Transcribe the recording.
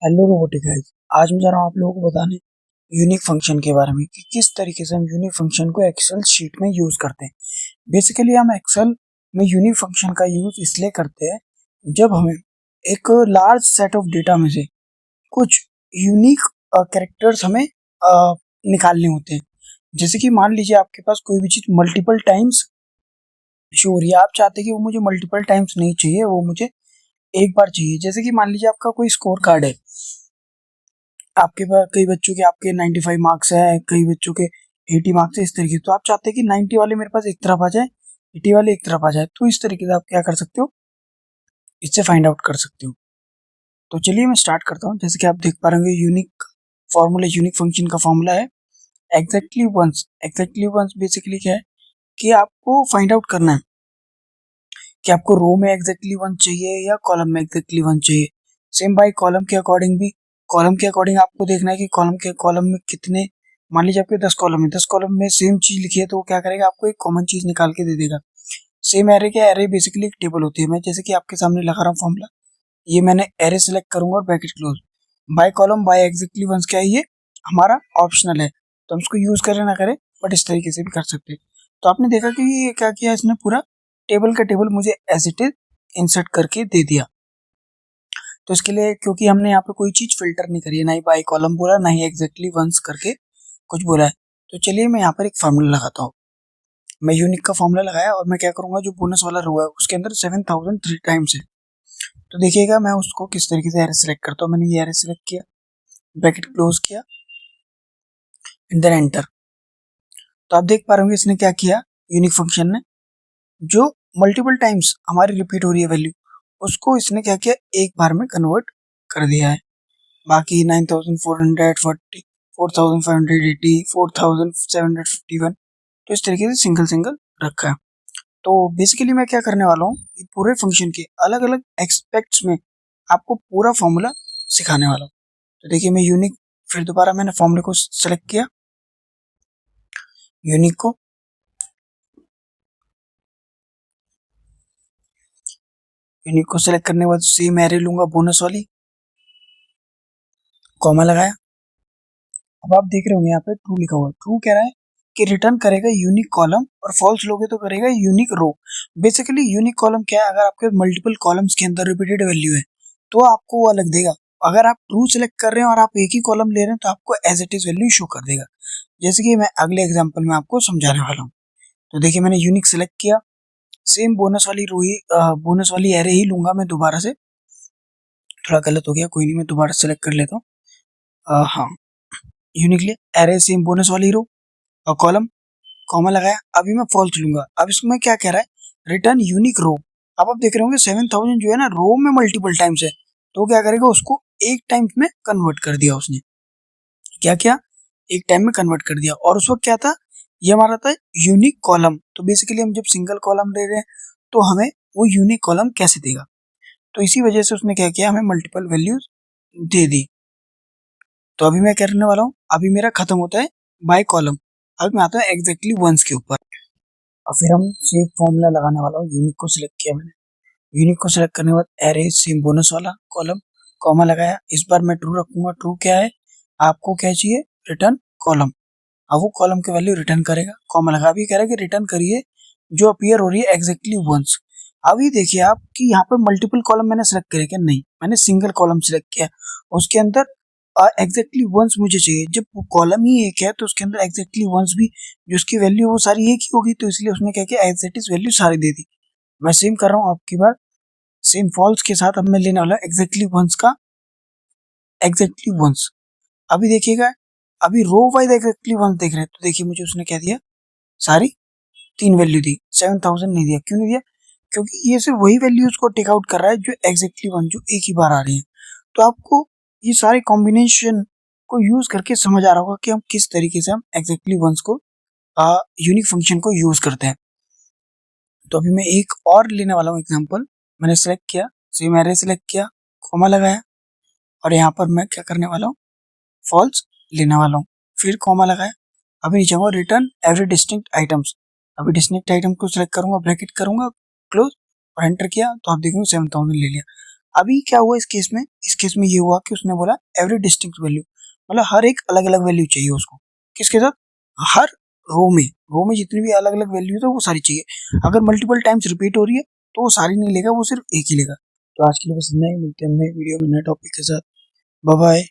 Hello robotic guys. आज मैं जा रहा हूँ आप लोगों को बताने यूनिक फंक्शन के बारे में कि किस तरीके से हम यूनिक फंक्शन को एक्सेल शीट में यूज करते हैं। बेसिकली हम एक्सेल में यूनिक फंक्शन का यूज इसलिए करते हैं जब हमें एक लार्ज सेट ऑफ डेटा में से कुछ यूनिक कैरेक्टर्स हमें निकालने होते हैं। जैसे कि मान लीजिए आपके पास कोई भी चीज मल्टीपल टाइम्स शो हो रही है, आप चाहते हैं कि वो मुझे मल्टीपल टाइम्स नहीं चाहिए, वो मुझे एक बार चाहिए। जैसे कि मान लीजिए आपका कोई स्कोर कार्ड है, आपके पास कई बच्चों के आपके 95 मार्क्स है, कई बच्चों के 80 मार्क्स है, इस तरीके से। तो आप चाहते हैं कि 90 वाले मेरे पास एक तरफ आ जाए, 80 वाले एक तरफ आ जाए। तो इस तरीके से आप क्या कर सकते हो, इससे फाइंड आउट कर सकते हो। तो चलिए मैं स्टार्ट करता हूँ। जैसे कि आप देख पा रहे होंगे, यूनिक फॉर्मूला, यूनिक फंक्शन का फॉर्मूला है exactly once. Exactly once basically क्या है कि आपको फाइंड आउट करना है कि आपको रो में एग्जैक्टली वन चाहिए या कॉलम में एग्जैक्टली वन चाहिए। सेम बाई कॉलम के अकॉर्डिंग भी, कॉलम के अकॉर्डिंग आपको देखना है कि कॉलम में कितने, मान लीजिए आपके 10 कॉलम है, 10 कॉलम में सेम चीज लिखी है तो वो क्या करेगा, आपको एक कॉमन चीज निकाल के दे देगा। सेम एरे, क्या एरे बेसिकली एक टेबल होती है। मैं जैसे कि आपके सामने लगा रहा हूँ फॉर्मूला, ये मैंने एरे सेलेक्ट करूंगा और bracket close. By column by exactly once क्या है, ये हमारा ऑप्शनल है, तो हम इसको यूज करें ना करें, बट इस तरीके से भी कर सकते हैं। तो आपने देखा कि ये क्या किया, इसने पूरा टेबल का टेबल मुझे एज इट इज इंसर्ट करके दे दिया। तो इसके लिए, क्योंकि हमने यहाँ पे कोई चीज फिल्टर नहीं करी है, ना ही बाय कॉलम बोला, ना ही एग्जैक्टली वंस करके कुछ बोला है। तो चलिए मैं यहाँ पर एक फार्मूला लगाता हूँ। मैं यूनिक का फॉर्मूला लगाया और मैं क्या करूंगा, जो बोनस वाला रो है उसके अंदर 7000 3 टाइम्स है। तो देखिएगा मैं उसको किस तरीके से एरे सेलेक्ट करता हूँ। मैंने ये एरे सेलेक्ट किया, ब्रैकेट क्लोज किया, एंड देन एंटर। तो आप देख पा रहे होंगे इसने क्या किया, यूनिक फंक्शन ने जो मल्टीपल टाइम्स हमारी रिपीट हो रही है वैल्यू, उसको इसने क्या किया, एक बार में कन्वर्ट कर दिया है। बाकी 9440, 4580, 4751, तो इस तरीके से सिंगल सिंगल रखा है। तो बेसिकली मैं क्या करने वाला हूँ, पूरे फंक्शन के अलग अलग एक्सपेक्ट्स में आपको पूरा फॉर्मूला सिखाने वाला हूँ। तो देखिए मैं यूनिक, फिर दोबारा मैंने फॉर्मूले को सेलेक्ट किया, यूनिक को, सेलेक्ट करने के बाद सेम एरे लूंगा बोनस वाली, कॉमा लगाया। अब आप देख रहे होंगे यहाँ पे ट्रू लिखा हुआ है। ट्रू कह रहा है कि रिटर्न करेगा यूनिक कॉलम, और फॉल्स लोगे तो करेगा यूनिक रो। बेसिकली यूनिक कॉलम क्या है, अगर आपके मल्टीपल कॉलम्स के अंदर रिपीटेड वैल्यू है तो आपको वो अलग देगा। अगर आप ट्रू सेलेक्ट कर रहे हैं और आप एक ही कॉलम ले रहे हैं तो आपको as it is value show कर देगा। जैसे कि मैं अगले एग्जाम्पल में आपको समझाने वाला हूँ। तो देखिए मैंने यूनिक सेलेक्ट किया, सेम बोनस वाली रो ही, बोनस वाली एरे ही लूंगा मैं दोबारा से। थोड़ा गलत हो गया, कोई नहीं, मैं दोबारा सेलेक्ट कर लेता हूँ। हाँ, यूनिकली एरे सेम बोनस वाली रो और कॉलम, कॉमा लगाया। अभी मैं फॉल्स लूंगा। अब इसमें क्या कह रहा है, रिटर्न यूनिक रो। अब आप देख रहे होंगे 7000 जो है ना, रो में मल्टीपल टाइम्स है, तो क्या करेगा, उसको एक टाइम में कन्वर्ट कर दिया उसने। क्या क्या, एक टाइम में कन्वर्ट कर दिया। और उस वक्त क्या था, ये हमारा था यूनिक कॉलम। तो बेसिकली हम जब सिंगल कॉलम ले रहे हैं तो हमें वो यूनिक कॉलम कैसे देगा, तो इसी वजह से उसने क्या किया, हमें मल्टीपल वैल्यूज दे दी। तो अभी मैं करने वाला हूँ, अभी मेरा खत्म होता है बाय कॉलम, अब मैं आता हूँ एग्जैक्टली वंस के ऊपर। और फिर हम सेम फॉर्मूला लगाने वाला हूँ। यूनिक को सिलेक्ट किया मैंने, यूनिक को सिलेक्ट करने के बाद एरे सेम बोनस वाला कॉलम, कॉमा लगाया। इस बार मैं ट्रू रखूंगा। ट्रू क्या है, आपको क्या चाहिए, रिटर्न कॉलम। अब वो कॉलम की वैल्यू रिटर्न करेगा, कॉमा लगा। अभी कह रहा है कि रिटर्न करिए जो अपीयर हो रही है एग्जैक्टली वंस। अभी देखिए आप कि यहाँ पर मल्टीपल कॉलम मैंने सेलेक्ट करे क्या, नहीं, मैंने सिंगल कॉलम सेलेक्ट किया, उसके अंदर एग्जैक्टली वंस मुझे चाहिए। जब कॉलम ही एक है तो उसके अंदर एग्जैक्टली वंस भी, जो उसकी वैल्यू वो सारी एक ही होगी, तो इसलिए उसने क्या किया, एज इट इज वैल्यू सारी दे दी। मैं सेम कर रहा हूँ आपकी बार, सेम फॉल्स के साथ अब मैं लेने वाला एग्जैक्टली वंस का एग्जैक्टली वंस। अभी देखिएगा, अभी रो वाइज एग्जैक्टली वंस देख रहे हैं, तो देखिए मुझे उसने क्या दिया, सारी 3 वैल्यू दी, 7000 नहीं दिया। क्यों नहीं दिया, क्योंकि ये सिर्फ वही वैल्यूज को टेक आउट कर रहा है जो एग्जैक्टली वन, जो एक ही बार आ रही है। तो आपको ये सारे कॉम्बिनेशन को यूज करके समझ आ रहा होगा कि हम किस तरीके से हम एग्जैक्टली वंस को, यूनिक फंक्शन को यूज करते हैं। तो अभी मैं एक और लेने वाला हूँ एग्जांपल। मैंने सेलेक्ट किया, सेम एरे सेलेक्ट किया, कॉमा लगाया, और यहाँ पर मैं क्या करने वाला हूँ, फॉल्स लेने वाला हूँ, फिर कॉमा लगाया। अभी नीचे आऊंगा, रिटर्न एवरी डिस्टिंक्ट आइटम्स। अभी डिस्टिंक्ट आइटम को सिलेक्ट करूंगा, ब्रैकेट करूंगा, क्लोज, और एंटर किया, तो आप देखेंगे 7000 ले लिया। अभी क्या हुआ इस केस में ये हुआ कि उसने बोला एवरी डिस्टिंक्ट वैल्यू, मतलब हर एक अलग अलग वैल्यू चाहिए उसको। किसके साथ? हर रो में जितनी भी अलग अलग वैल्यू है वो सारी चाहिए। अगर मल्टीपल टाइम्स रिपीट हो रही है तो वो सारी नहीं लेगा, वो सिर्फ एक ही लेगा। तो आज के लिए बस इतना ही, मिलते हैं नए वीडियो में नए टॉपिक के साथ। Bye bye.